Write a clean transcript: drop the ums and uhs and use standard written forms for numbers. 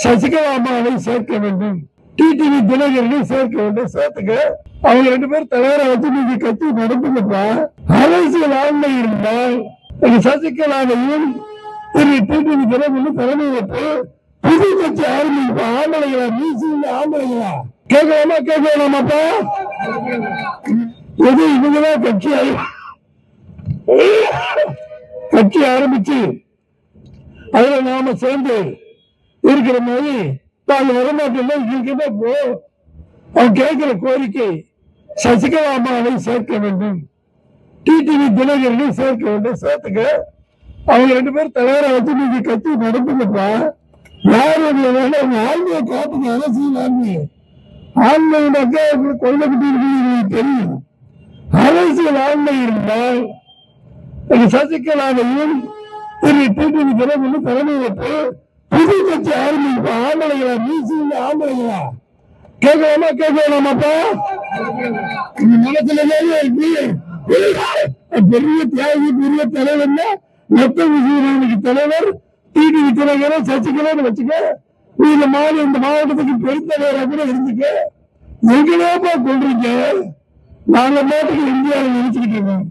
சசிகலா அம்மாவை சேர்க்க வேண்டும், டிடிவி தினகரனை சேர்க்க வேண்டும், சேர்த்துக்க. அவங்க 2 பேர் தலைவரை வச்சு நீங்க கட்சி நடத்துங்கப்பா. அரசியல் ஆண்மை இருந்தால் சசிகலாவையும் திரு டிடிவி தினகரன் தலைமை வைத்து புது கட்சி ஆரம்பிப்பா. ஆம்பளைங்களா மீசிங்க, ஆம்பளைங்களா கேட்கலாமா கேட்கலாமாப்பா? எது இவங்கதான் கட்சி ஆரம்பிச்சு அதுல நாம சேர்ந்து இருக்கிற மாதிரி நாங்க வரமாட்டோம். அவன் கேட்கிற கோரிக்கை சசிகலா அம்மாவை சேர்க்க வேண்டும், டிடிவி தினகரனை சேர்க்க வேண்டும், சேர்த்துக்க. அவங்க 2 பேர் தலைவரை வச்சு நீங்க கட்சி நடத்துங்கப்பா. யார் ஆண்மையை காட்டுங்க, அரசியல் ஆண்மை. ஆண்மையினாக்கா கொள்கை கட்டி தெரியும். அரசியல் ஆண்மை இருந்தால் சசிகலாவையும் திரு டிடிவி தினகரன் தலைமை வைத்து புது கட்சி ஆரம்பிப்பா. ஆம்பளைங்களா மீசிங்க, ஆம்பளைங்களா கேட்கலாமா கேட்கலாமாப்பா? மனசுல பெரிய தியாகி, பெரிய தலைவர், மொத்த விஜயனுக்கு தலைவர் டிடிவி தினகரன், சசிகலான்னு வச்சுக்க. இந்த மாவட்டத்துக்கு பெருந்தலைவராக கூட இருந்துக்க. எங்கேயோப்பா கொள்றீங்க? நாங்க மாட்டுக்கு இந்தியாவில் நினைச்சுக்கிட்டு இருக்கோம்.